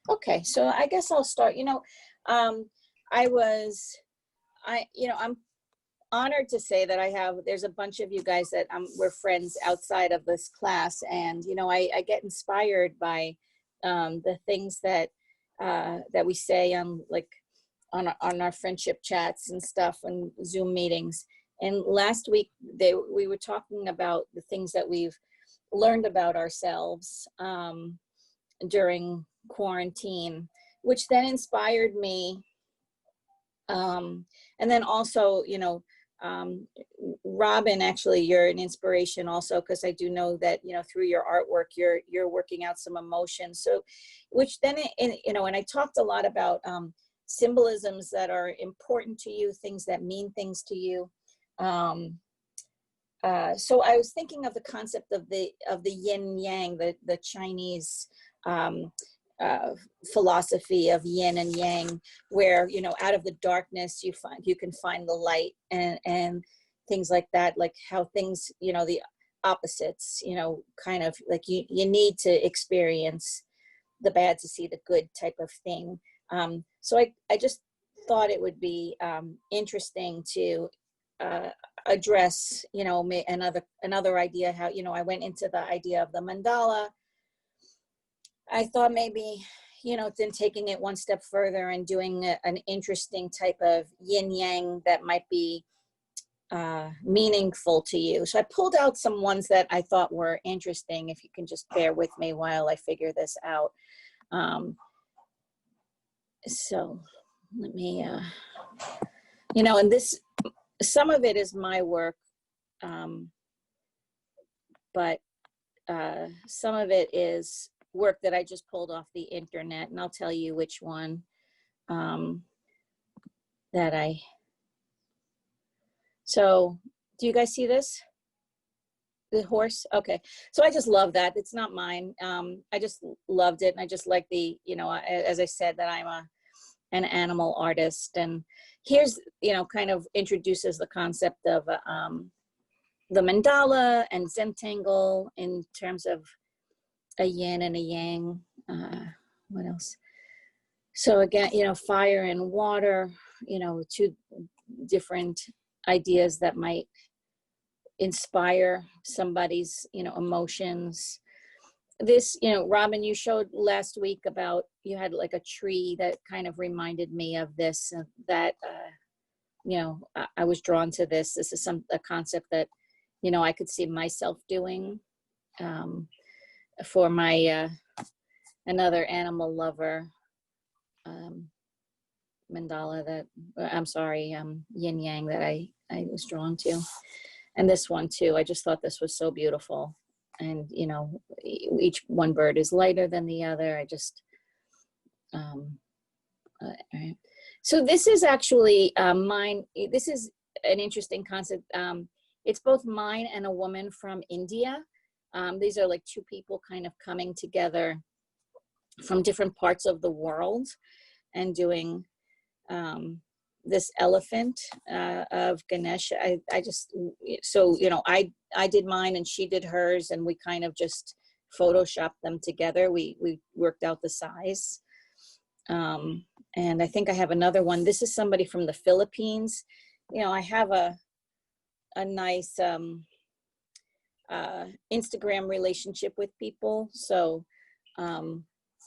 Okay, so I guess I'll start. I'm honored to say that there's a bunch of you guys that we're friends outside of this class. And, I get inspired by the things that we say on our friendship chats and stuff and Zoom meetings. And last week we were talking about the things that we've learned about ourselves during quarantine, which then inspired me. And then also, Robin, actually, you're an inspiration also, because I do know that, through your artwork, you're working out some emotions. So, which then, and I talked a lot about symbolisms that are important to you, things that mean things to you. So I was thinking of the concept of the yin yang, the Chinese philosophy of yin and yang, where out of the darkness you can find the light, and things like that, like how things, the opposites, kind of like you need to experience the bad to see the good type of thing. So I just thought it would be interesting to address, another idea, how, I went into the idea of the mandala. I thought maybe, then taking it one step further and doing an interesting type of yin yang that might be meaningful to you. So I pulled out some ones that I thought were interesting, if you can just bear with me while I figure this out. So let me, and this, some of it is my work, but some of it is work that I just pulled off the internet, and I'll tell you which one so do you guys see this? The horse? Okay. So I just love that. It's not mine. I just loved it. And I just like the, as I said, that I'm an animal artist. And here's, kind of introduces the concept of the mandala and Zentangle in terms of a yin and a yang. What else? So again, fire and water, two different ideas that might inspire somebody's, emotions. This, Robin, you showed last week about, you had like a tree that kind of reminded me of this, that, I was drawn to this. This is a concept that, I could see myself doing for my, another animal lover, mandala that, I'm sorry, yin yang that I was drawn to. And this one too, I just thought this was so beautiful. And, each one bird is lighter than the other. I just, all right. So this is actually mine. This is an interesting concept. It's both mine and a woman from India. These are like two people kind of coming together from different parts of the world and doing this elephant of Ganesh. I just, so, I did mine and she did hers, and we kind of just photoshopped them together. We worked out the size. And I think I have another one. This is somebody from the Philippines. I have a nice Instagram relationship with people. So,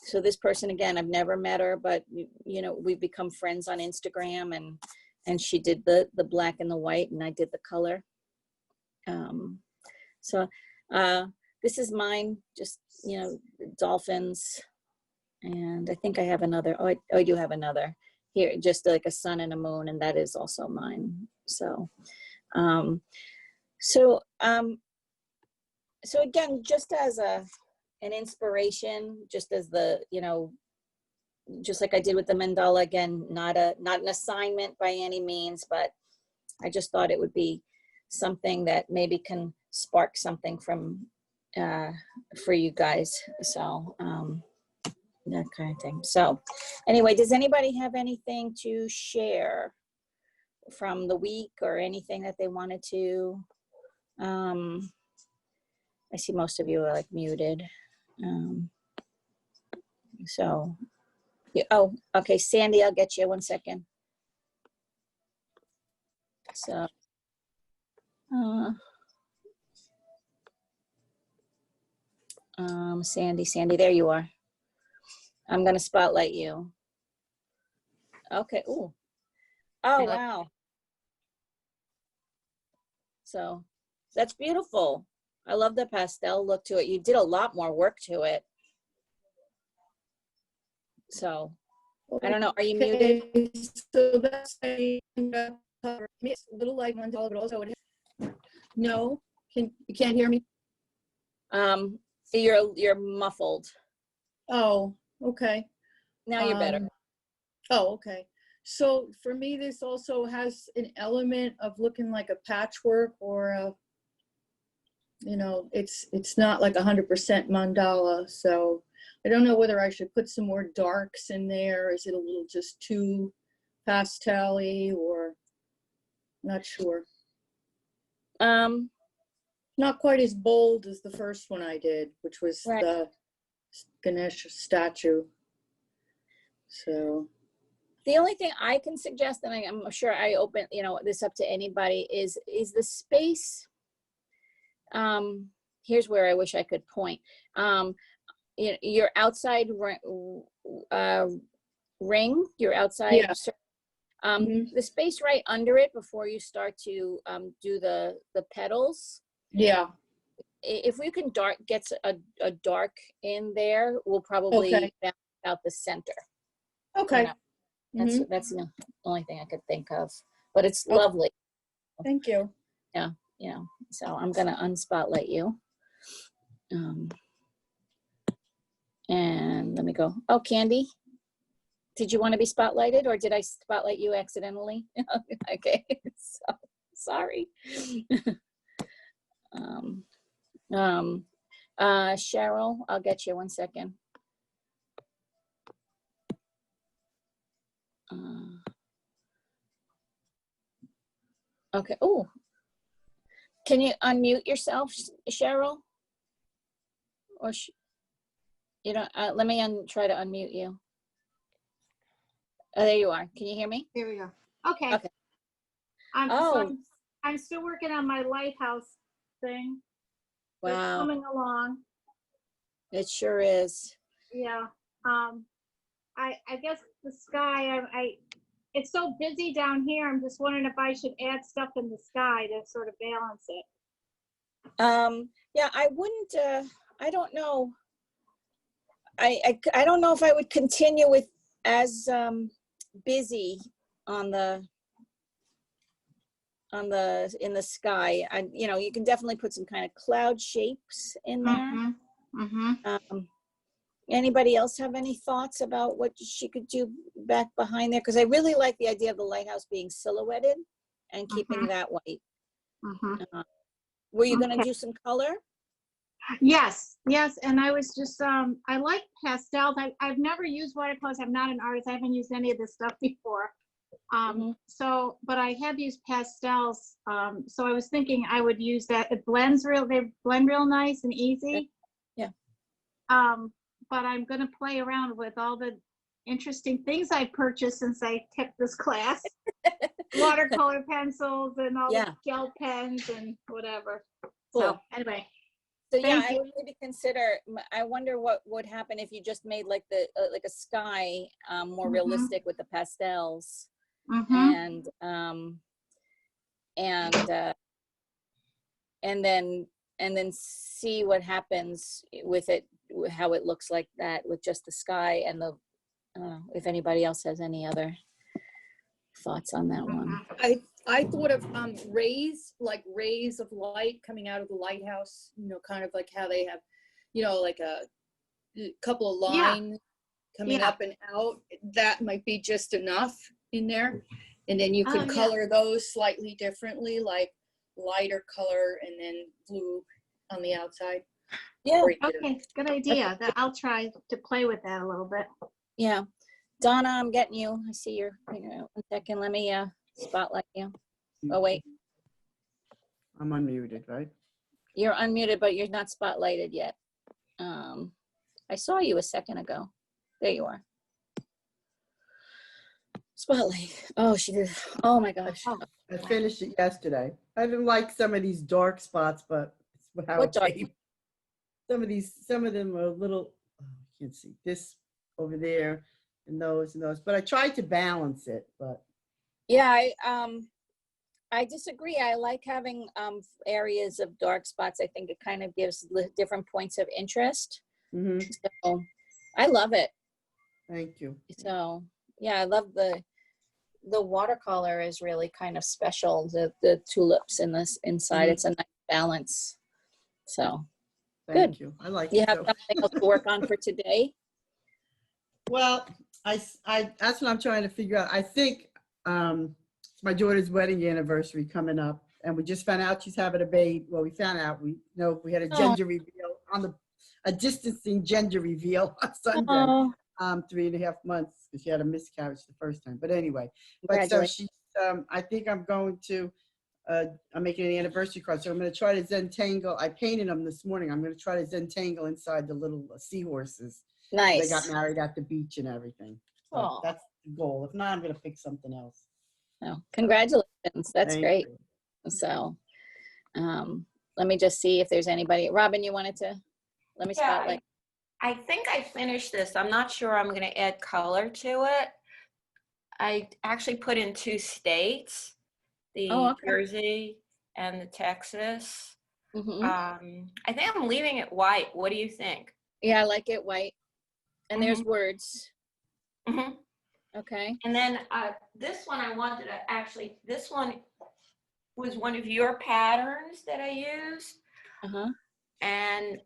so this person, again, I've never met her, but we've become friends on Instagram, and she did the black and the white, and I did the color. So this is mine, just, dolphins. And I think I have another, I do have another here, just like a sun and a moon, and that is also mine. So, so again, just as an inspiration, just as the, just like I did with the mandala, again, not an assignment by any means, but I just thought it would be something that maybe can spark something from, for you guys. So, that kind of thing. So anyway, does anybody have anything to share from the week or anything that they wanted to? I see most of you are like muted. So Oh, okay, Sandy, I'll get you 1 second. So, Sandy, there you are. I'm gonna spotlight you. Okay, ooh. Oh, wow. So that's beautiful. I love the pastel look to it. You did a lot more work to it. So I don't know. Are you muted? So that's a cover. It's a little light on but also no. You can't hear me? You're muffled. Oh, okay. Now you're better. Oh, okay. So for me, this also has an element of looking like a patchwork or a, you know, it's not like 100% mandala. So I don't know whether I should put some more darks in there. Is it a little just too pastel-y, or not sure. Not quite as bold as the first one I did, which was right. The Ganesh statue. So the only thing I can suggest, and I'm sure I open, you know, this up to anybody, is the space. Here's where I wish I could point. Your outside ring, your outside, yeah. The space right under it before you start to do the petals. Yeah. If we can get a dark in there, we'll probably balance out the center. Okay. You know, that's the only thing I could think of, but it's lovely. Thank you. Yeah. Yeah. So I'm gonna unspotlight you. And let me go. Oh, Candy, did you want to be spotlighted, or did I spotlight you accidentally? Okay, so sorry. Cheryl, I'll get you 1 second. Okay. Oh, can you unmute yourself, Cheryl? Or you know, let me try to unmute you. Oh, there you are. Can you hear me? Here we go. Okay. I'm still working on my lighthouse thing. Wow. It's coming along. It sure is. Yeah. I guess the sky, it's so busy down here. I'm just wondering if I should add stuff in the sky to sort of balance it. Yeah, I wouldn't, I don't know. I don't know if I would continue with as busy in the sky. You know, you can definitely put some kind of cloud shapes in there. Anybody else have any thoughts about what she could do back behind there? Because I really like the idea of the lighthouse being silhouetted and keeping that white. Were you going to do some color? Yes, and I was just, I like pastels. I've never used watercolors. I'm not an artist. I haven't used any of this stuff before. So, but I have used pastels. So I was thinking I would use that. They blend real nice and easy. Yeah. But I'm going to play around with all the interesting things I purchased since I took this class. Watercolor pencils and all the gel pens and whatever. Cool. So anyway. So yeah, I would maybe consider. I wonder what would happen if you just made like the like a sky more realistic with the pastels, and then see what happens with it, how it looks like that with just the sky and the. I don't know if anybody else has any other thoughts on that one. I thought of rays of light coming out of the lighthouse, you know, kind of like how they have, you know, like a couple of lines coming up and out. That might be just enough in there. And then you could color those slightly differently, like lighter color and then blue on the outside. Yeah. Okay, good idea. I'll try to play with that a little bit. Yeah. Donna, I'm getting you. I see your, 1 second. Let me spotlight you. Oh, wait. I'm unmuted, right? You're unmuted, but you're not spotlighted yet. I saw you a second ago. There you are. Spotlight. Oh, she did. Oh my gosh. I finished it yesterday. I didn't like some of these dark spots, but it's how What it dark? came. Some of them are a little, oh, I can't see this over there and those. But I tried to balance it, but. Yeah, I disagree. I like having areas of dark spots. I think it kind of gives different points of interest. Mhm. So I love it. Thank you. So yeah, I love the watercolor is really kind of special. The tulips in this inside. Mhm. It's a nice balance. So Thank good. you. I like You it have too. something else to work on for today? Well, that's what I'm trying to figure out. I think it's my daughter's wedding anniversary coming up, and we just found out she's having a baby. Well, we found out we had a Oh. gender reveal a distancing gender reveal on Sunday. Oh, 3.5 months because she had a miscarriage the first time. But anyway, but so congratulations. she, I think I'm going to. I'm making an anniversary card, so I'm going to try to Zentangle. I painted them this morning. I'm going to try to Zentangle inside the little seahorses. They got Nice. married at the beach and everything. So Oh, that's the goal. If not, I'm going to pick something else. congratulations. That's Thank great. you. So, let me just see if there's anybody. Robin, you wanted to, let me Yeah, spotlight. I think I finished this. I'm not sure I'm going to add color to it. I actually put in 2 states, the Oh, okay. Jersey and the Texas. Mhm. I think I'm leaving it white. What do you think? Yeah, I like it white. And there's Mhm. words. Mhm. Okay. And then this one I wanted to actually, this one was one of your patterns that I used. Uh-huh. And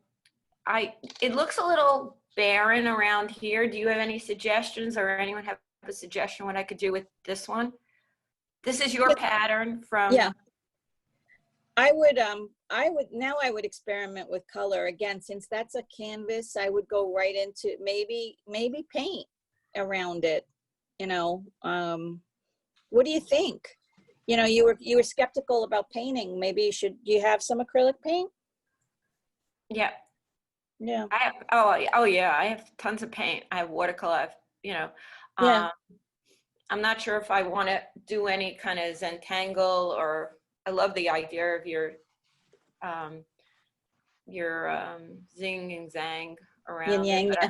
it looks a little barren around here. Do you have any suggestions, or anyone have a suggestion what I could do with this one? This is your Yeah. pattern from. Yeah. I would experiment with color again, since that's a canvas. I would go right into maybe paint around it, you know. What do you think? You know, you were skeptical about painting. Maybe you have some acrylic paint? Yeah, Yeah. I have. Oh yeah, I have tons of paint. I have watercolor. Yeah. I'm not sure if I want to do any kind of Zentangle, or I love the idea of your zing and zang Yin around it, yang. Yeah.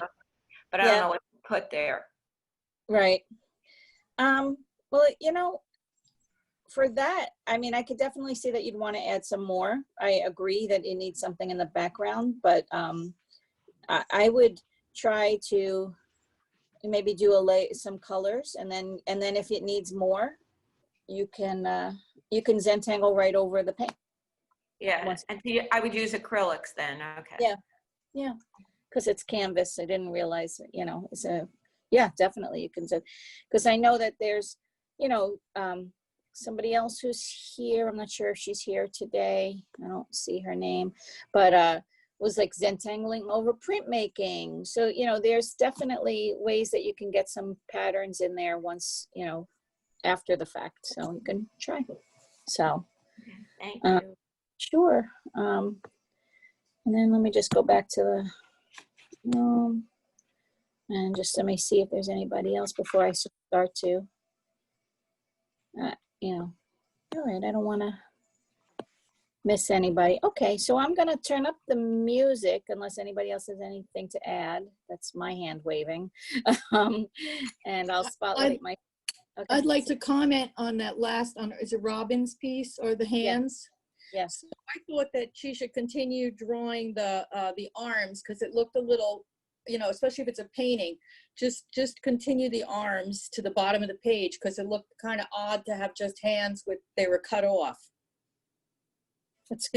but I don't know what to put there. Right. Well, you know, for that, I mean, I could definitely see that you'd want to add some more. I agree that it needs something in the background, but I would try to maybe do some colors, and then if it needs more, you can Zentangle right over the paint. Yeah, and I would use acrylics then. Okay. Yeah. Yeah, because it's canvas. I didn't realize, you know, yeah, definitely you can, because I know that there's, you know, somebody else who's here. I'm not sure if she's here today. I don't see her name, but was like Zentangling over printmaking. So, you know, there's definitely ways that you can get some patterns in there once, you know, after the fact. So you can try. So, Thank you. sure. And then let me just go back to the and just let me see if there's anybody else before I start to, you know, all right, I don't want to miss anybody. Okay, so I'm going to turn up the music unless anybody else has anything to add. That's my hand waving. And I'll spotlight my. Okay. I'd like to comment on that last, is it Robin's piece or the hands? Yes. So I thought that she should continue drawing the arms, because it looked a little, you know, especially if it's a painting, just continue the arms to the bottom of the page, because it looked kind of odd to have just hands they were cut off. That's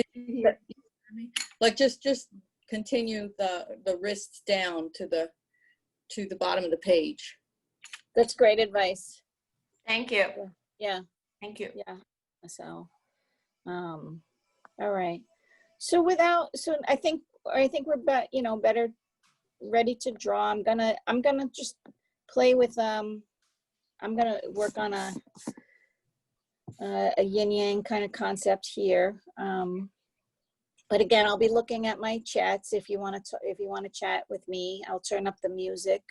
Like just continue the wrists down to the bottom of the page. That's great advice. Thank you. Yeah. Thank you. Yeah. So, all right. So I think we're better ready to draw. I'm gonna just play with I'm gonna work on a yin yang kind of concept here. But again, I'll be looking at my chats. If you want to chat with me, I'll turn up the music,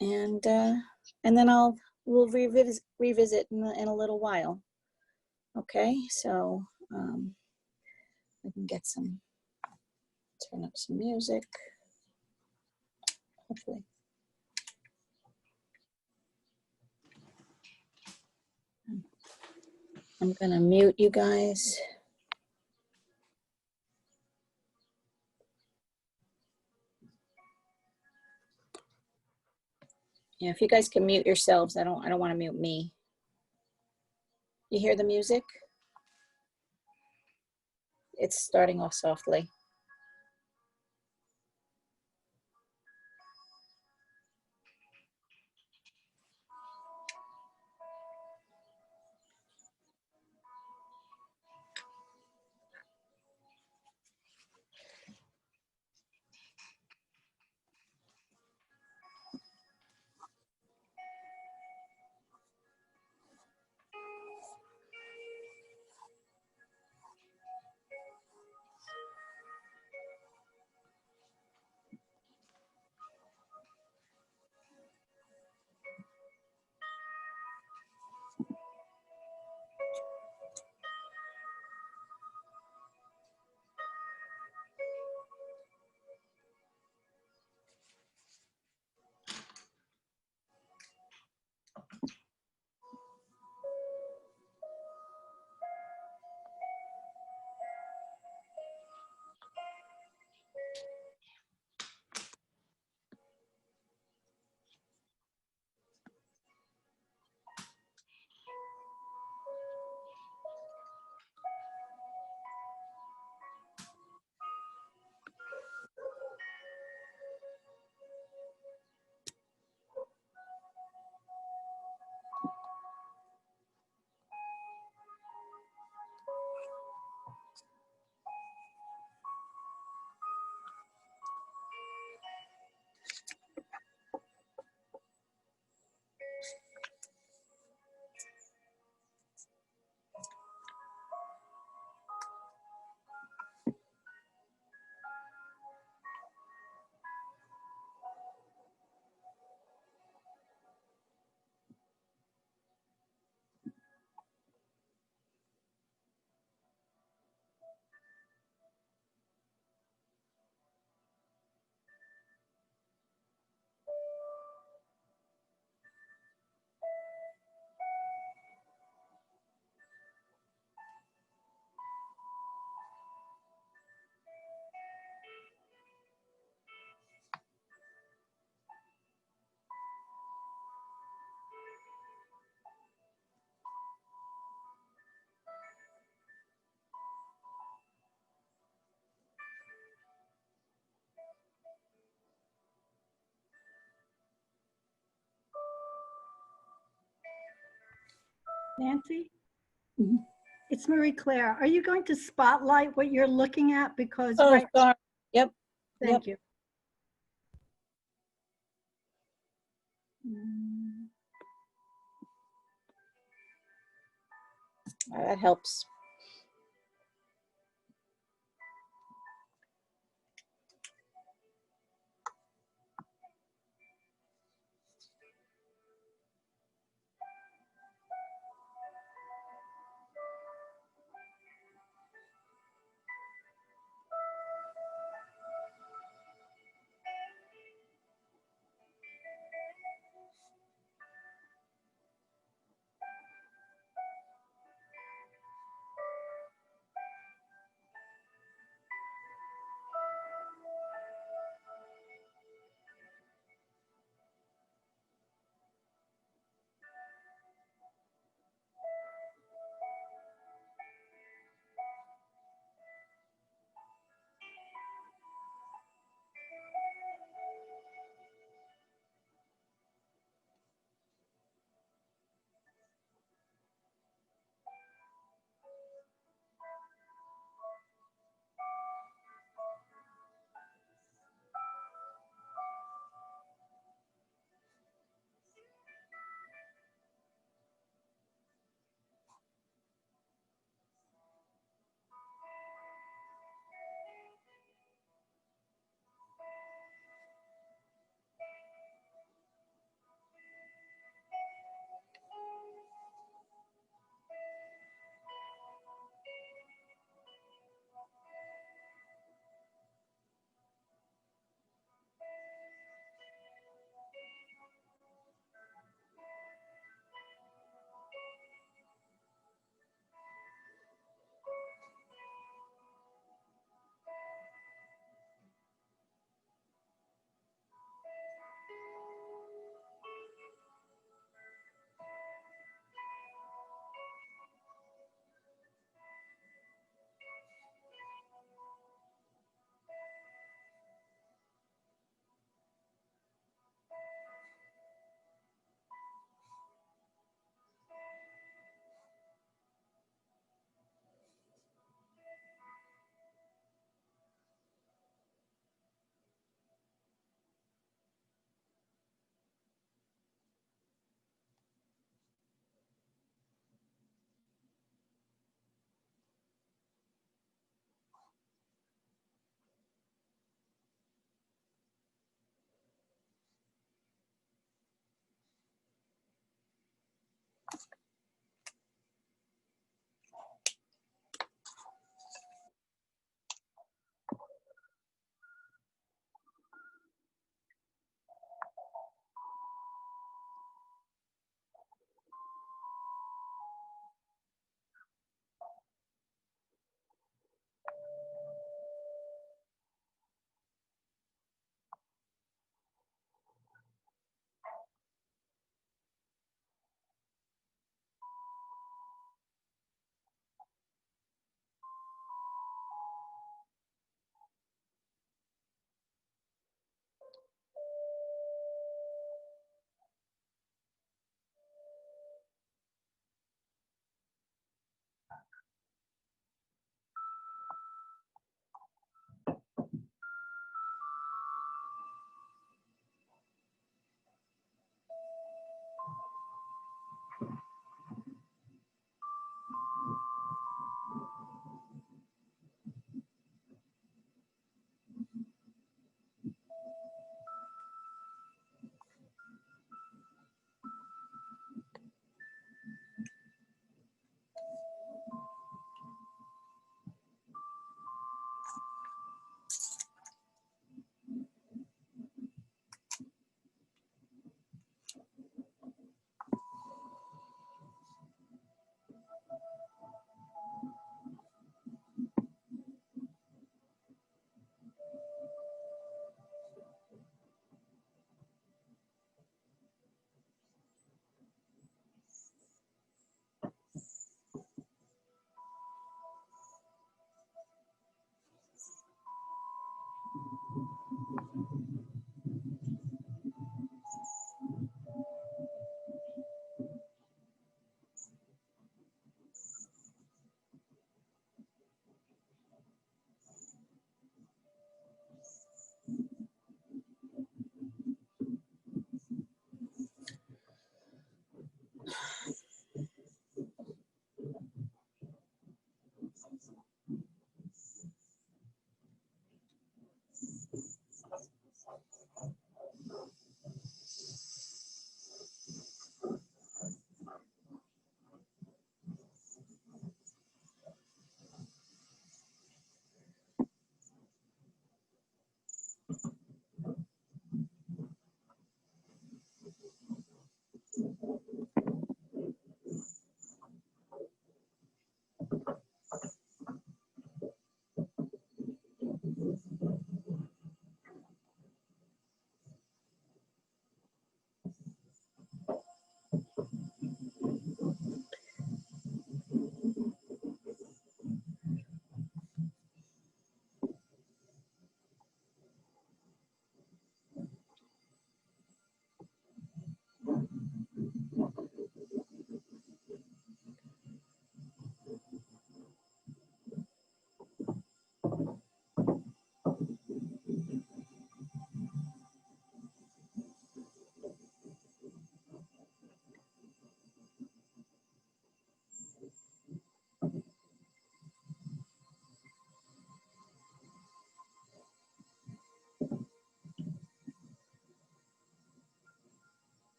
and then I'll we'll revisit in a little while. Okay, so we can get some, turn up some music, hopefully. I'm gonna mute you guys. Yeah, if you guys can mute yourselves, I don't want to mute me. You hear the music? It's starting off softly. Nancy? Mhm. It's Marie Claire. Are you going to spotlight what you're looking at? Because Oh, right, sorry. Yep. thank you. That helps.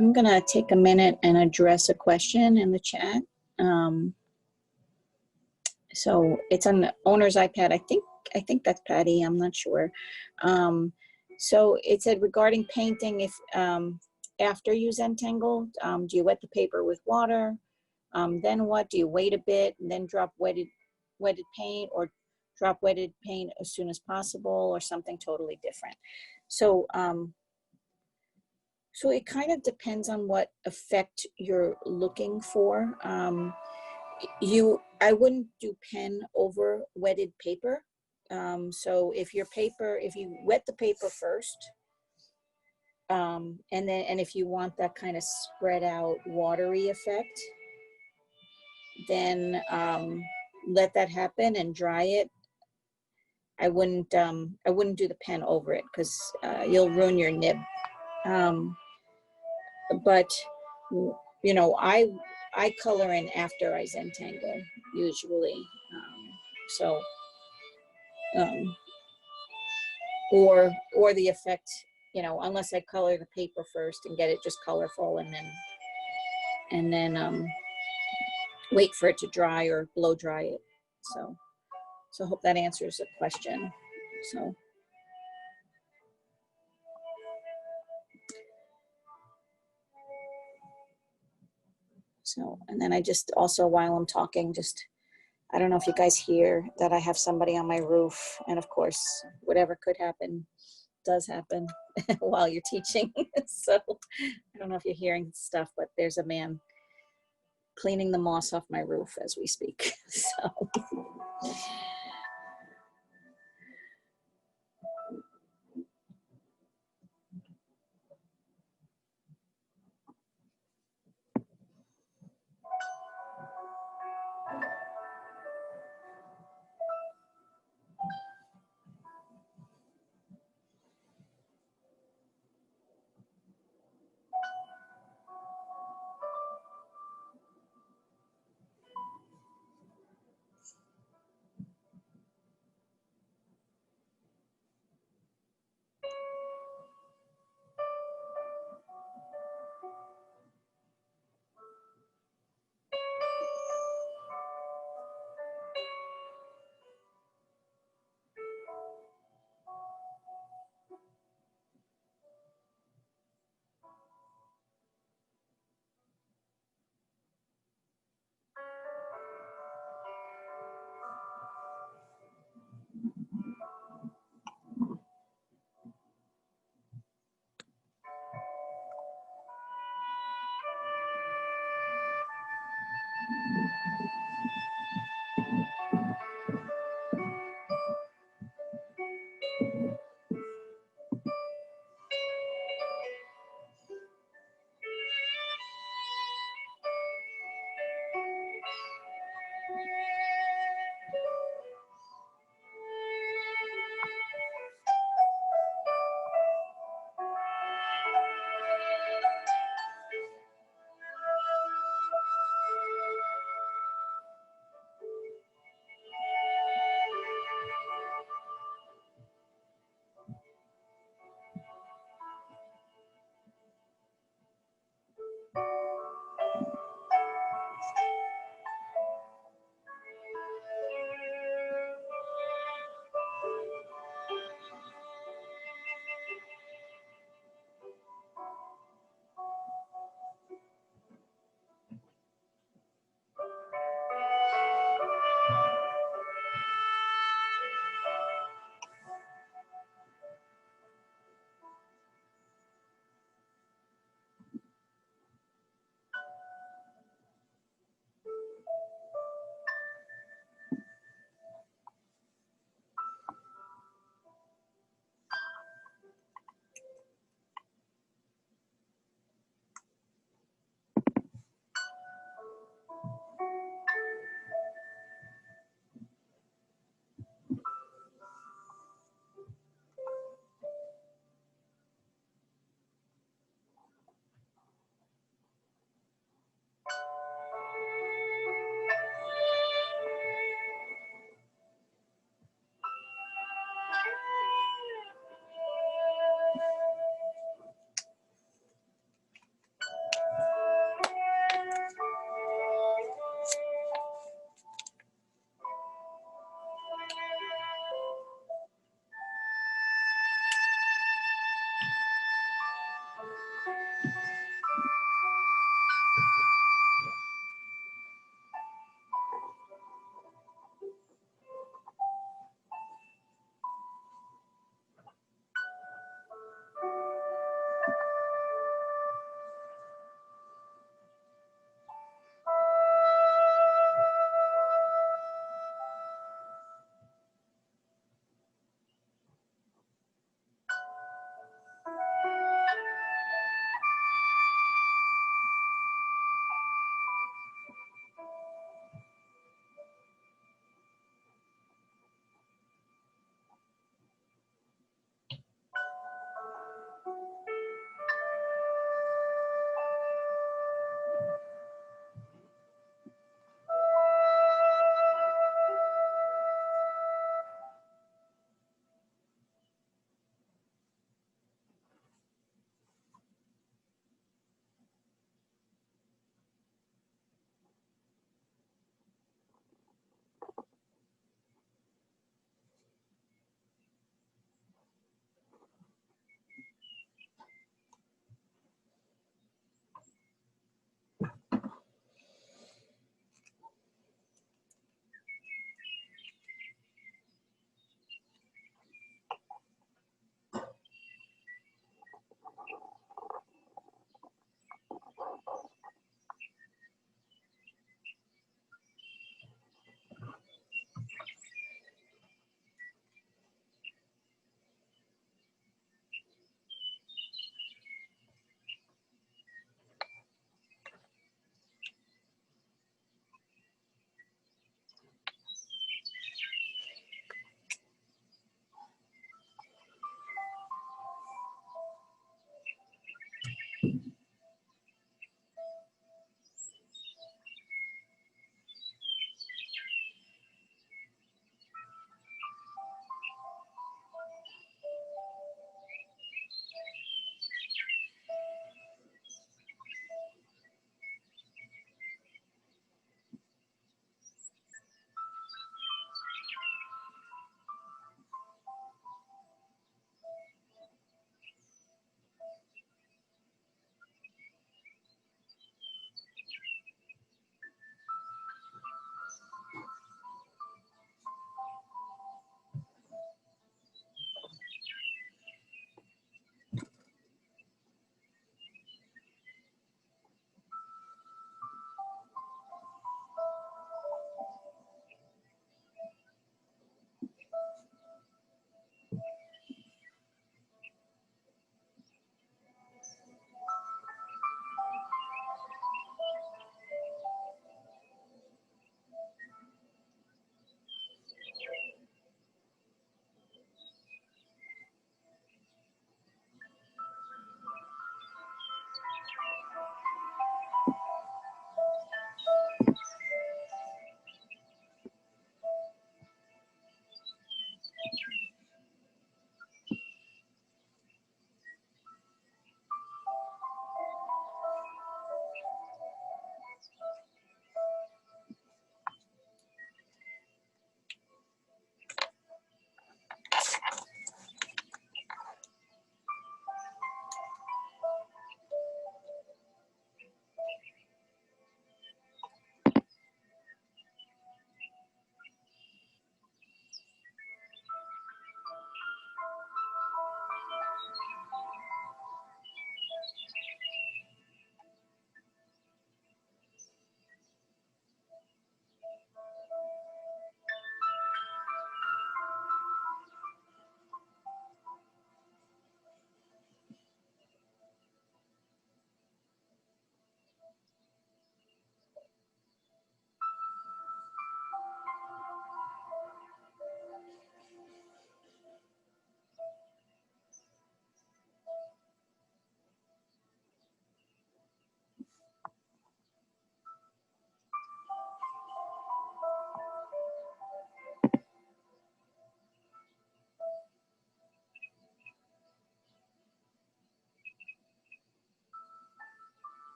I'm gonna take a minute and address a question in the chat. So it's on the owner's iPad. I think that's Patty. I'm not sure. So it said regarding painting, if after you Zentangle, do you wet the paper with water? Then what? Do you wait a bit and then drop wetted paint, or drop wetted paint as soon as possible, or something totally different? So so it kind of depends on what effect you're looking for. I wouldn't do pen over wetted paper. So if you wet the paper first, and if you want that kind of spread out watery effect, then let that happen and dry it. I wouldn't do the pen over it, because you'll ruin your nib. But you know, I color in after I Zentangle usually. So or the effect, you know, unless I color the paper first and get it just colorful, and then wait for it to dry or blow dry it. So I hope that answers the question. So, and then I just also, while I'm talking, I don't know if you guys hear that I have somebody on my roof, and of course, whatever could happen does happen while you're teaching. So I don't know if you're hearing stuff, but there's a man cleaning the moss off my roof as we speak. So.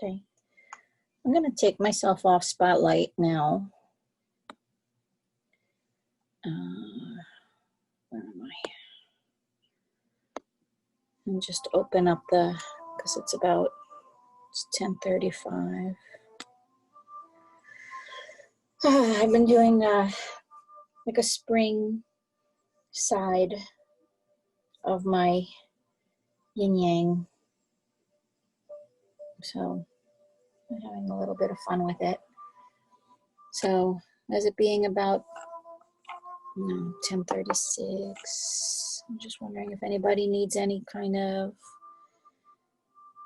Okay. I'm gonna take myself off spotlight now. Where am I? And just open up because it's 10:35. I've been doing like a spring side of my yin yang. So I'm having a little bit of fun with it. So as it being about 10:36, I'm just wondering if anybody needs any kind of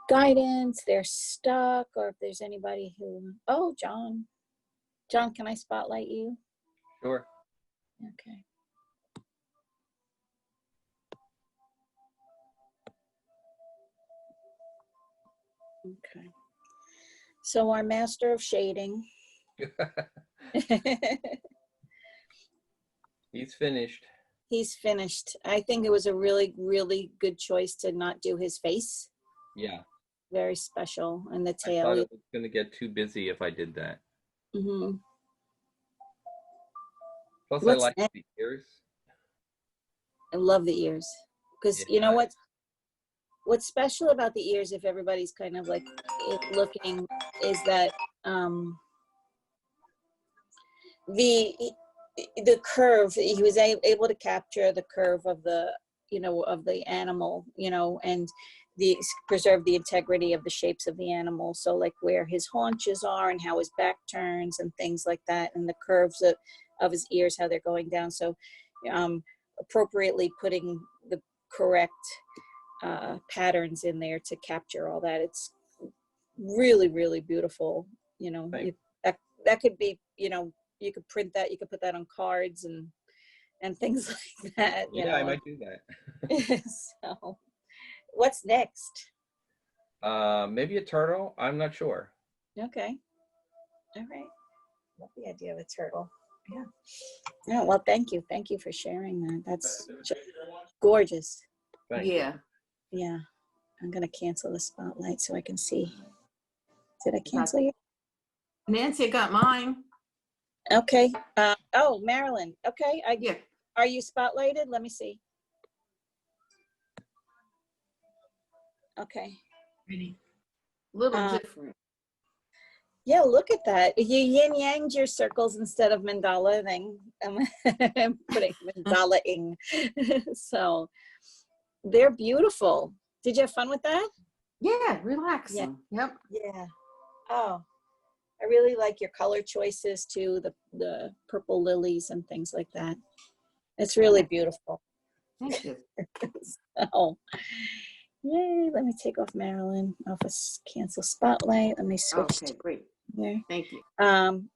guidance, they're stuck, or if there's anybody who, oh, John, can I spotlight you? Sure. Okay. Okay. So our master of shading. He's finished. He's finished. I think it was a really, really good choice to not do his face. Yeah. Very special. And the I thought tail. it was going to get too busy if I did that. Mm-hmm. Plus, What's I like next? the ears. I love the ears. Because you know what's special about the ears, if everybody's kind of like looking, is that the curve, he was able to capture the curve of the animal, and preserve the integrity of the shapes of the animal. So like where his haunches are and how his back turns and things like that, and the curves of his ears, how they're going down. So appropriately putting the correct patterns in there to capture all that. It's really, really beautiful. That could be, you could print that, you could put that on cards and things like that. Yeah, I might do that. So what's next? Maybe a turtle. I'm not sure. Okay. All right. Love the idea of a turtle. Yeah. Yeah. Well, thank you. Thank you for sharing that. That's just gorgeous. Thank you. Yeah. Yeah. I'm going to cancel the spotlight so I can see. Did I cancel you? Nancy got mine. Okay. Oh, Marilyn. Okay. Yeah. Are you spotlighted? Let me see. Okay. Pretty. Little Uh, different. Yeah, look at that. You yin-yanged your circles instead of mandala thing. I'm putting mandala-ing. So they're beautiful. Did you have fun with that? Yeah, relaxing. Yep. Yeah. Oh, I really like your color choices too, the purple lilies and things like that. It's really beautiful. Thank you. So, yay, let me take off Marilyn off a cancel spotlight. Let me switch Okay, great. there. Thank you.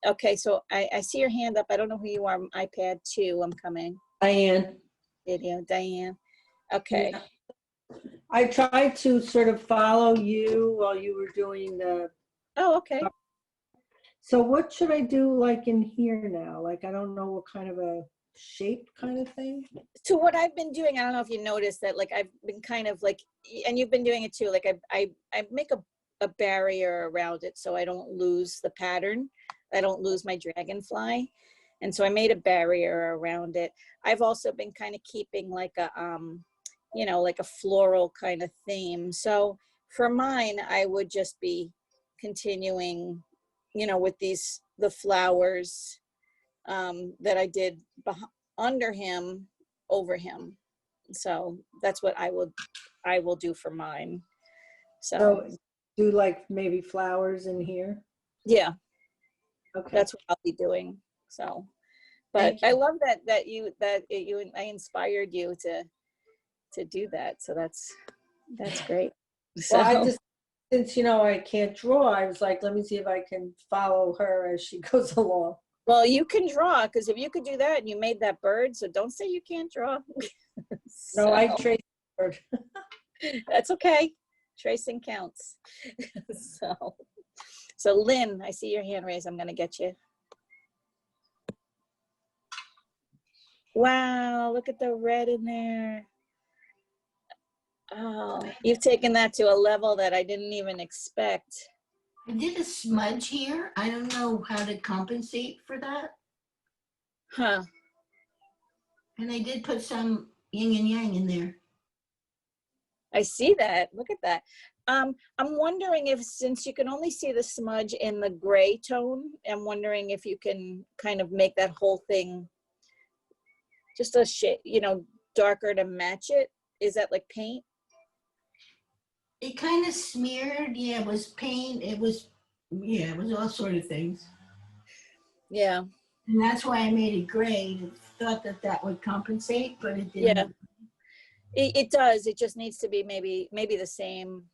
Okay, so I see your hand up. I don't know who you are. iPad 2, I'm coming. Diane. Video, Diane. Okay. Yeah. I tried to sort of follow you while you were doing the, Oh, okay. so what should I do like in here now? Like, I don't know what kind of a shape kind of thing. So what I've been doing, I don't know if you noticed that, like I've been kind of like, and you've been doing it too, like I make a barrier around it so I don't lose the pattern. I don't lose my dragonfly. And so I made a barrier around it. I've also been kind of keeping like a, like a floral kind of theme. So for mine, I would just be continuing, with the flowers that I did under him, over him. So that's what I will do for mine. So do like maybe flowers in here. yeah, Okay. that's what I'll be doing. So, but I love that I inspired you to do that. So that's great. So, Well, I just, since I can't draw, I was like, let me see if I can follow her as she goes along. well, you can draw, because if you could do that and you made that bird, so don't say you can't draw. No, I traced her. That's okay. Tracing counts. So Lynn, I see your hand raised. I'm going to get you. Wow, look at the red in there. Oh, you've taken that to a level that I didn't even expect. I did a smudge here. I don't know how to compensate for that. Huh. And I did put some yin and yang in there. I see that. Look at that. I'm wondering if, since you can only see the smudge in the gray tone, I'm wondering if you can kind of make that whole thing just a shade, you know, darker to match it. Is that like paint? It kind of smeared. Yeah, it was paint. It was all sort of things. Yeah. And that's why I made it gray. I thought that that would compensate, but it didn't. Yeah. It does. It just needs to be maybe the same.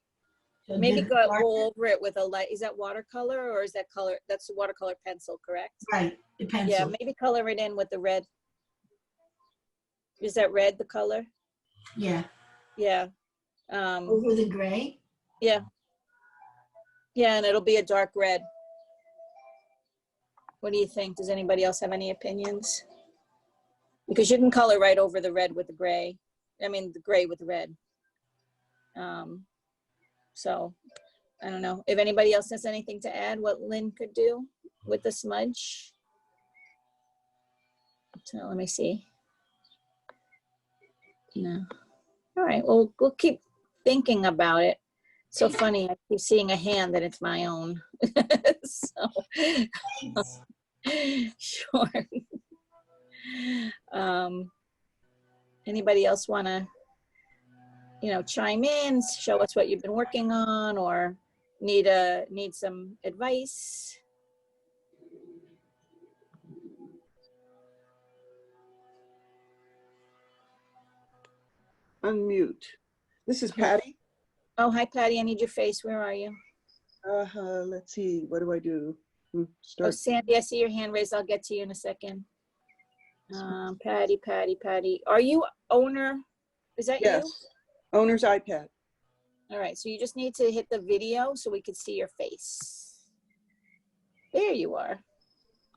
So Maybe did it go darken? over it with a light. Is that watercolor or is that color? That's a watercolor pencil, correct? Right, the pencil. Yeah, maybe color it in with the red. Is that red the color? Yeah. Yeah. Over the gray? Yeah. Yeah, and it'll be a dark red. What do you think? Does anybody else have any opinions? Because you can color right over the red with the gray. I mean, the gray with the red. So I don't know if anybody else has anything to add what Lynn could do with the smudge. So let me see. No. All right, well, we'll keep thinking about it. So funny, I keep seeing a hand that it's my own. So, sure. Anybody else want to, chime in, show us what you've been working on, or need some advice? Unmute. This is Patty. Oh, hi, Patty. I need your face. Where are you? Let's see. What do I do? Oh, Start. Sandy, I see your hand raised. I'll get to you in a second. Patty. Are you owner? Is that Yes. you? Owner's iPad. All right. So you just need to hit the video so we can see your face. There you are.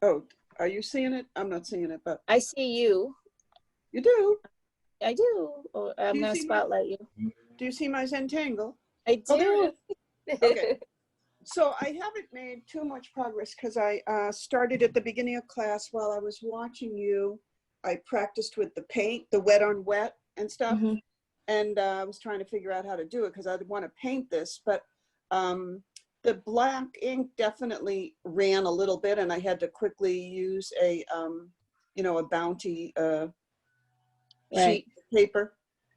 Oh, are you seeing it? I'm not seeing it, but I see you. you do. I do. Oh, I'm Do you going to see spotlight you. Do you see my Zentangle? I Oh, there do. it is. Okay. So I haven't made too much progress because I started at the beginning of class while I was watching you. I practiced with the paint, the wet on wet and stuff. Mhm. And I was trying to figure out how to do it because I want to paint this, but the black ink definitely ran a little bit and I had to quickly use a Bounty sheet of paper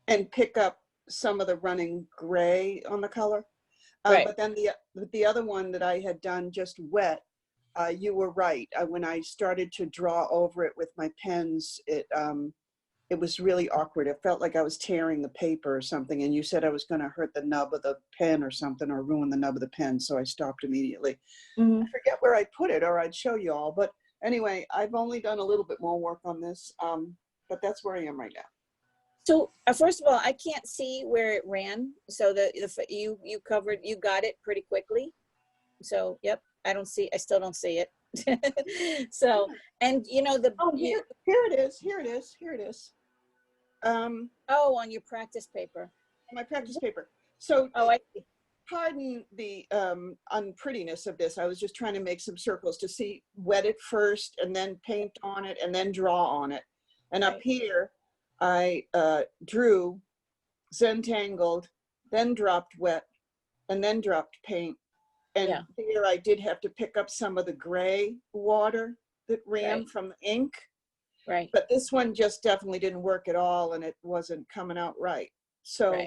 and pick up some of the running gray on the color. Right. But then the other one that I had done just wet, you were right. When I started to draw over it with my pens, it was really awkward. It felt like I was tearing the paper or something. And you said I was going to hurt the nub of the pen or something, or ruin the nub of the pen. So I stopped immediately. Mhm. I forget where I put it, or I'd show you all. But anyway, I've only done a little bit more work on this, but that's where I am right now. So first of all, I can't see where it ran. So you got it pretty quickly. So yep, I still don't see it. So, and here it is. Here it is. On your practice paper. My practice paper. So I see. Pardon the unprettiness of this. I was just trying to make some circles to see, wet it first and then paint on it and then draw on it. And up here, I drew, Zentangled, then dropped wet, and then dropped paint. And here I did have to pick up some of the gray water that ran from the ink. Right. But this one just definitely didn't work at all and it wasn't coming out right. So,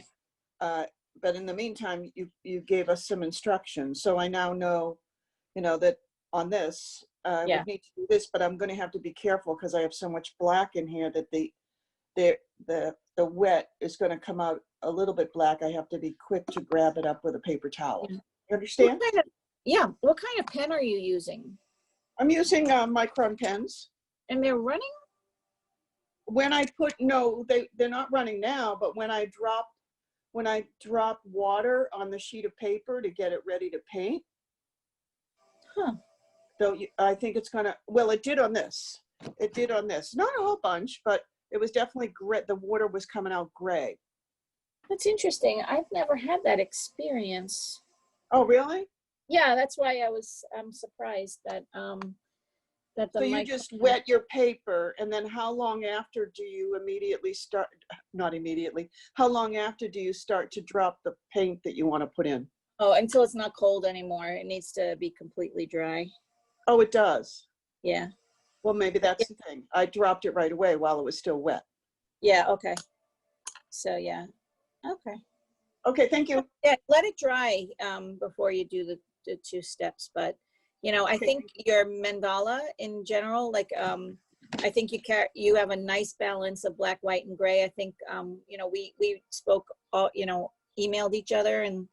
but in the meantime, you gave us some instructions. So I now know, that on this, I would need to do this, but I'm going to have to be careful because I have so much black in here that the wet is going to come out a little bit black. I have to be quick to grab it up with a paper towel. You understand? What kind of pen are you using? I'm using Micron pens. And they're running? When I they're not running now, but when I drop water on the sheet of paper to get it ready to paint. So I think it's gonna, it did on this. It did on this. Not a whole bunch, but it was definitely gray. The water was coming out gray. That's interesting. I've never had that experience. Oh, really? Yeah, that's why I'm surprised that, that the So you mic. just wet your paper, and then how long after do you immediately start, not immediately, how long after do you start to drop the paint that you want to put in? Oh, until it's not cold anymore. It needs to be completely dry. Oh, it does. Yeah. Well, maybe that's the thing. I dropped it right away while it was still wet. Yeah, okay. So, yeah. Okay. Okay, thank you. Yeah, let it dry before you do the 2 steps. But, you know, I Okay. think your mandala in general, like, I think you have a nice balance of black, white, and gray. I think, you know, we spoke, you know, emailed each other, and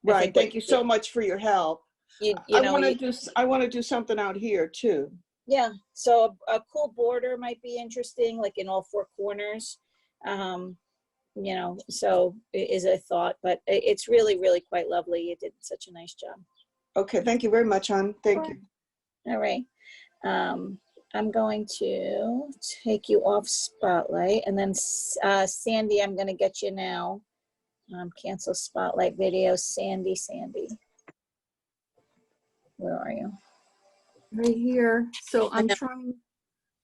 I Right. think Thank you so much for your help. you I know, want to do something out here too. yeah. So a cool border might be interesting, like in all 4 corners. You know, so it is a thought, but it's really, really quite lovely. You did such a nice job. Okay, thank you very much, hon. Thank you. All right. I'm going to take you off spotlight, and then Sandy, I'm going to get you now. Cancel spotlight video. Sandy. Where are you? Right here. So I'm trying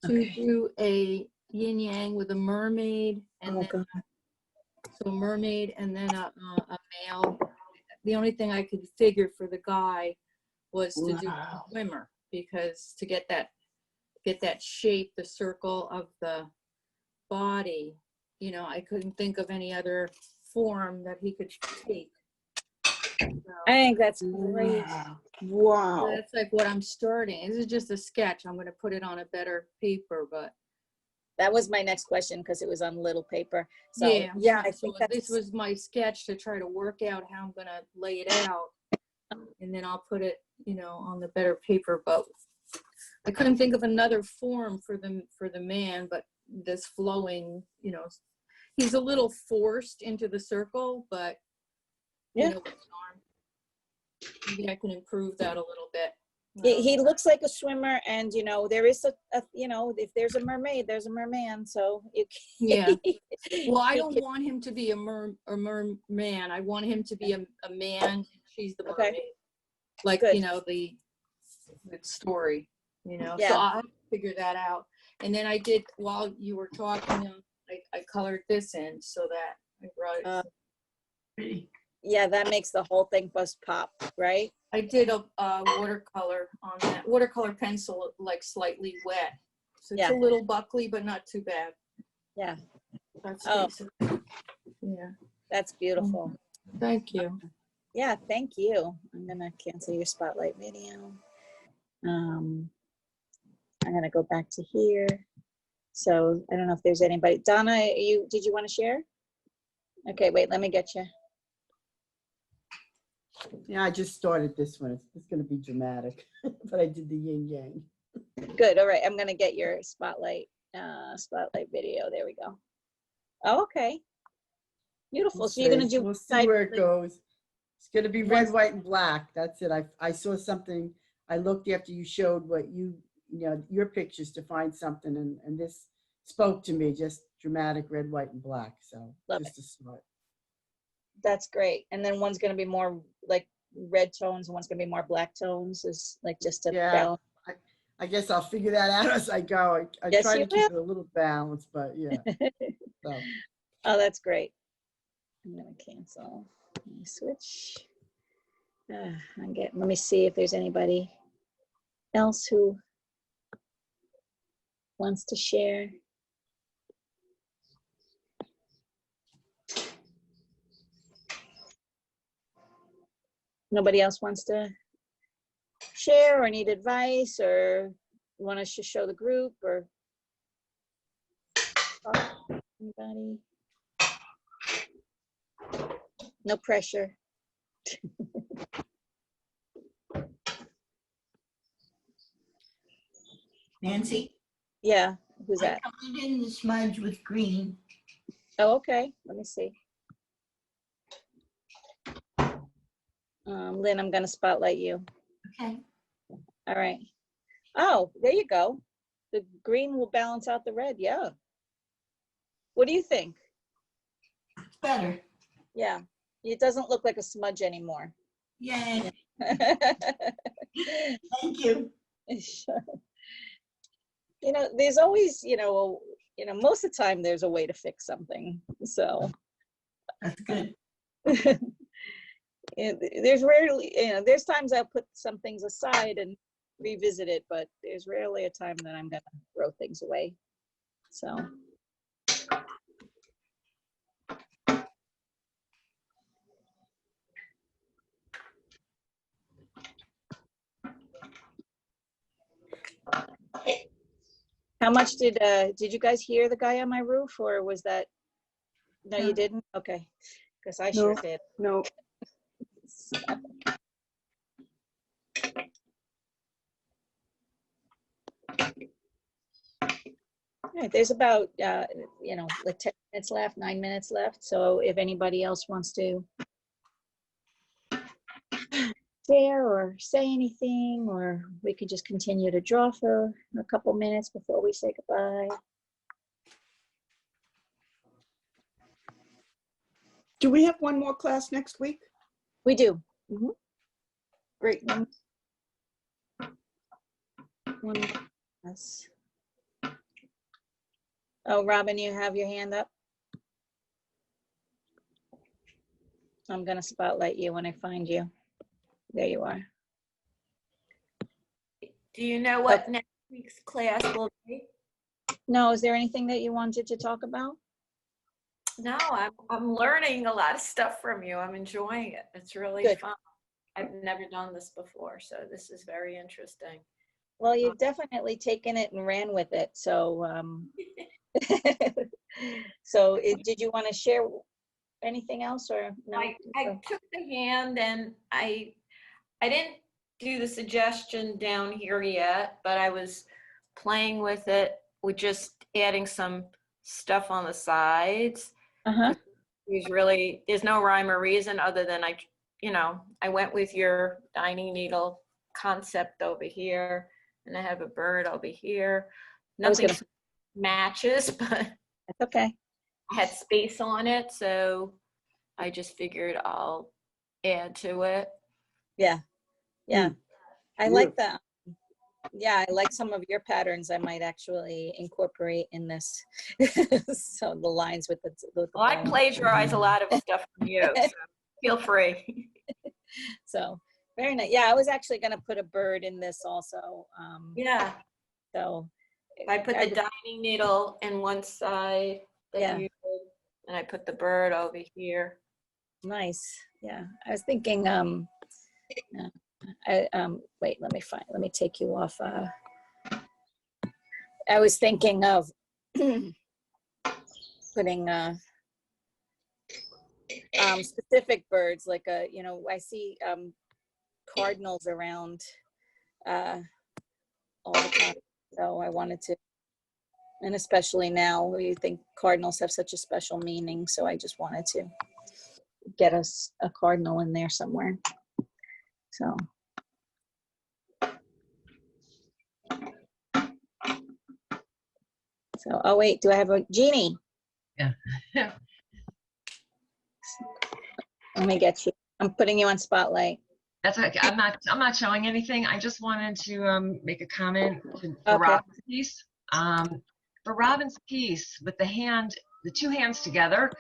to Okay. do a yin yang with a mermaid, and Oh, then God. so a mermaid, and then a male. The only thing I could figure for the guy was to do a swimmer, because to get that shape, the circle of the body, you know, I couldn't think of any other form that he could take. So I think that's great. Wow. that's like what I'm starting. This is just a sketch. I'm going to put it on a better paper, but That was my next question because it was on little paper. So yeah, I so think that's, this was my sketch to try to work out how I'm going to lay it out, and then I'll put it, you know, on the better paper. But I couldn't think of another form for the man, but this flowing, you know, he's a little forced into the circle, but Yeah. you know, with his arm, maybe I can improve that a little bit. he looks like a swimmer, and you know, there is a you know, if there's a mermaid, there's a merman. So you Yeah. Well, I he don't can- want him to be a merman. I want him to be a man, and she's the Okay. mermaid. Like, Good. you know, the story, you know. Yeah. So I'll figure that out. And then I did, while you were talking, I colored this in so that I brought it. Pretty. Yeah, that makes the whole thing bust pop, right? I did a watercolor on that. Watercolor pencil, like slightly wet. So it's Yeah. a little buckly, but not too bad. Yeah. That's Oh. basically, yeah. That's beautiful. Thank you. Yeah, thank you. I'm gonna cancel your spotlight video. I'm gonna go back to here. So I don't know if there's anybody. Donna, did you want to share? Okay, wait, let me get you. Yeah, I just started this one. It's going to be dramatic, but I did the yin yang. Good. All right, I'm gonna get your spotlight video. There we go. Oh, okay. Beautiful. So you're gonna do. We'll see where it goes. It's going to be red, white, and black. That's it. I saw something. I looked after you showed what you know, your pictures to find something, and this spoke to me. Just dramatic red, white, and black. So Love just a start. That's great. And then one's gonna be more like red tones, and one's gonna be more black tones. Is like just to balance. I guess I'll figure that out as I go. I Yes, try you to keep it a little balanced, but yeah. So. Oh, that's great. I'm gonna cancel. Let me switch. Let me see if there's anybody else who wants to share. Nobody else wants to share or need advice or want us to show the group or anybody? No pressure. Nancy, Yeah, who's I that? colored in the smudge with green. Oh, okay. Let me see. Lynn, I'm gonna spotlight you. Okay. All right. Oh, there you go. The green will balance out the red. Yeah. What do you think? It's better. Yeah. It doesn't look like a smudge anymore. Yeah, Thank you. Sure. There's always, most of the time there's a way to fix something. So That's good. there's rarely, there's times I'll put some things aside and revisit it, but there's rarely a time that I'm gonna throw things away. So. How much did you guys hear the guy on my roof, or was that, no, you didn't? Okay, because I sure did. No. All right, there's about, like 10 minutes left, 9 minutes left. So if anybody else wants to share or say anything, or we could just continue to draw for a couple minutes before we say goodbye. Do we have one more class next week? We do. Great. One class. Oh, Robin, you have your hand up? I'm gonna spotlight you when I find you. There you are. Do you know what next week's class will be? No, is there anything that you wanted to talk about? No, I'm learning a lot of stuff from you. I'm enjoying it. It's really Good. fun. I've never done this before, so this is very interesting. Well, you've definitely taken it and ran with it. So, did you want to share anything else, or no? I took the hand, and I didn't do the suggestion down here yet, but I was playing with it with just adding some stuff on the sides. There's no rhyme or reason other than I went with your dining needle concept over here, and I have a bird over here. Nothing matches, but that's okay. I had space on it, so I just figured I'll add to it. Yeah. I like that. Yeah, I like some of your patterns. I might actually incorporate in this. So the lines with the Well, I plagiarize a lot of stuff from you, so feel free. So very nice. Yeah, I was actually going to put a bird in this also. Yeah. So I put the dining needle in one side that you did, and I put the bird over here. Nice. Yeah, I was thinking. Wait, let me take you off. I was thinking of putting specific birds, like I see cardinals around all the time. So I wanted to, and especially now where you think cardinals have such a special meaning. So I just wanted to get us a cardinal in there somewhere. So. So, oh wait, do I have a Jeannie? Yeah. Let me get you. I'm putting you on spotlight. That's okay. I'm not showing anything. I just wanted to make a comment for Robin's piece. For Robin's piece, with the two hands together,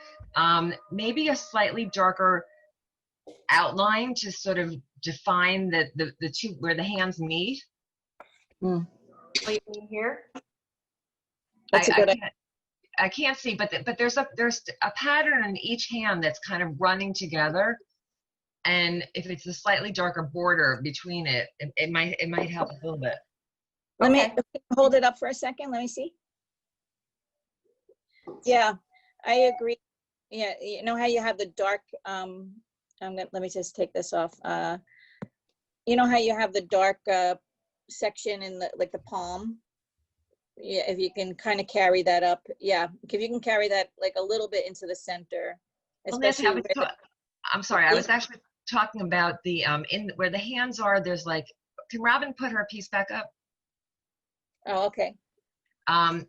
maybe a slightly darker outline to sort of define the two where the hands meet. What do you mean here? That's a good idea. I can't see, but there's a pattern in each hand that's kind of running together, and if it's a slightly darker border between it, it might help a little bit. Let me hold it up for a second. Let me see. Yeah, I agree. Yeah, you know how you have the dark. Let me just take this off. You know how you have the dark section in the palm. Yeah, if you can kind of carry that up. Yeah, if you can carry that like a little bit into the center. Especially I'm sorry, I was actually talking about the in where the hands are. There's like, can Robin put her piece back up? Oh, okay. I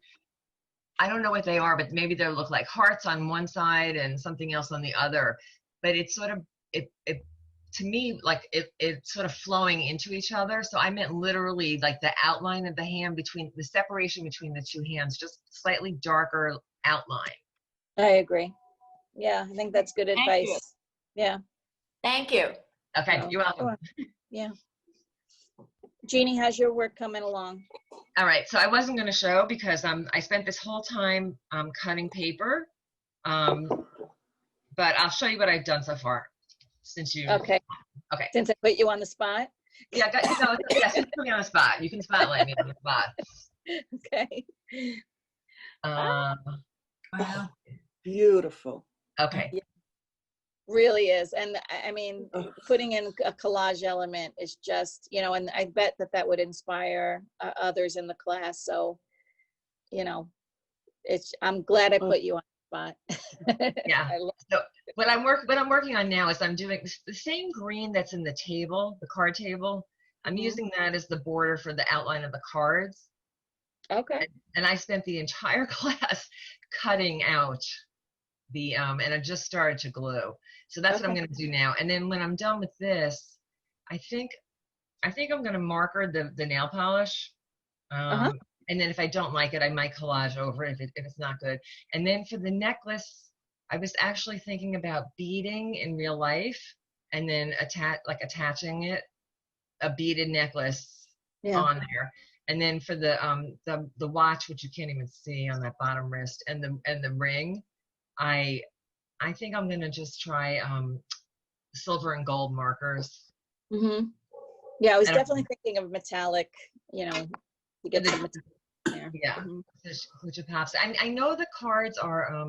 don't know what they are, but maybe they look like hearts on one side and something else on the other. But it's sort of it to me, like it's sort of flowing into each other. So I meant literally like the outline of the hand between the separation between the two hands, just slightly darker outline. I agree. Yeah, I think that's good advice. you. Yeah. Thank you. Okay, So, you're welcome. sure. Yeah. Jeannie, how's your work coming along? All right, so I wasn't going to show because I spent this whole time cutting paper, but I'll show you what I've done so far. Since you Okay. Since I put you on the spot. Yeah, yes, you can put me on the spot. You can spotlight me on the spot. Okay. Wow. Beautiful. Okay. Yeah, really is. And I mean, putting in a collage element is just, you know, and I bet that would inspire others in the class. So, you know, I'm glad I put you on the spot. Yeah. So what I'm working on now is I'm doing the same green that's in the table, the card table. I'm using that as the border for the outline of the cards. Okay. And I spent the entire class cutting out the and I just started to glue. So that's what I'm going to do now. And then when I'm done with this, I think I'm going to marker the nail polish. And then if I don't like it, I might collage over it if it's not good. And then for the necklace, I was actually thinking about beading in real life and then attaching it, a beaded necklace on there. And then for the watch, which you can't even see on that bottom wrist, and the ring, I think I'm gonna just try silver and gold markers. Yeah, I was definitely thinking of metallic, you know, to get the metallic there. Yeah, which pops. I know the cards are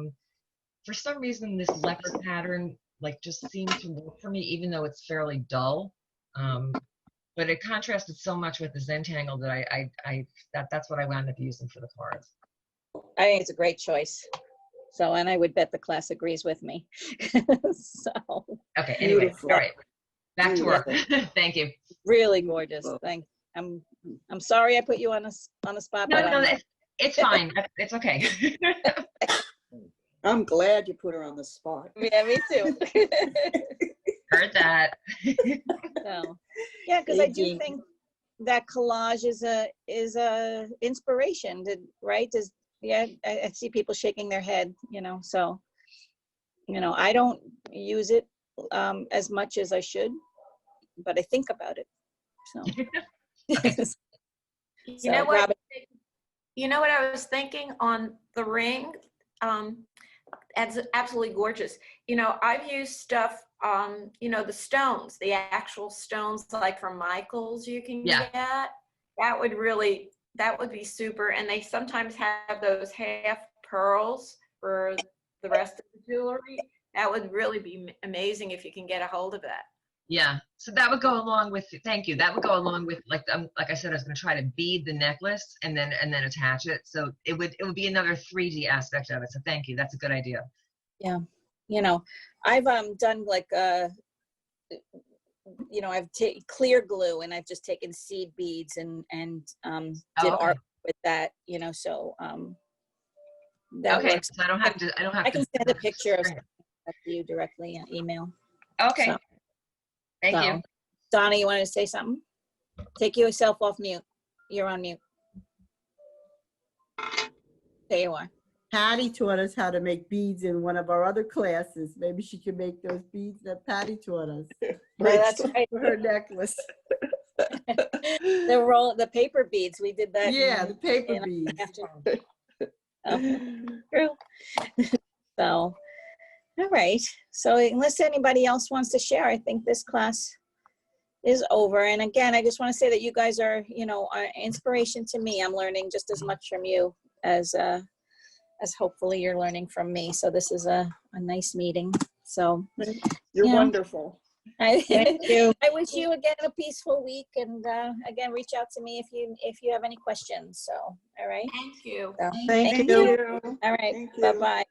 for some reason this leopard pattern like just seems to work for me, even though it's fairly dull. But it contrasted so much with the Zentangle that that's what I wound up using for the cards. I think it's a great choice. So, and I would bet the class agrees with me. So. Okay. Anyway, Beautiful. all right. Back to work. Thank you. Really gorgeous. Thank. I'm sorry I put you on a spot. No, it's fine. It's okay. I'm glad you put her on the spot. Yeah, me too. Heard that. So, yeah, because I do think that collage is a inspiration. Right? I see people shaking their head. You know, so you know, I don't use it as much as I should, but I think about it. So, you know what? Robin, you know what I was thinking on the ring. It's absolutely gorgeous. You know, I've used stuff, you know, the stones, the actual stones, like from Michael's you can get. That would be super. And they sometimes have those half pearls for the rest of the jewelry. That would really be amazing if you can get a hold of that. Yeah, so that would go along with, thank you. That would go along with, like I said, I was going to try to bead the necklace and then attach it. So it would be another 3D aspect of it. So thank you. That's a good idea. Yeah, you know, I've done like you know, I've clear glue and I've just taken seed beads and did art with that. You know, so that works. So I don't have to. I can send a picture of to you directly in email. Okay. So. Thank you. Donna, you wanted to say something? Take yourself off mute. You're on mute. There you are. Patty taught us how to make beads in one of our other classes. Maybe she could make those beads that Patty taught us. That's right. For her necklace. The paper beads. We did that. Yeah, the paper beads. True. So. All right. So unless anybody else wants to share, I think this class is over. And again, I just want to say that you guys are, you know, an inspiration to me. I'm learning just as much from you as hopefully you're learning from me. So this is a nice meeting. So you're wonderful. Thank you. I wish you again a peaceful week. And again, reach out to me if you have any questions. So, all right. Thank you. So, Thank you. All right. Bye-bye.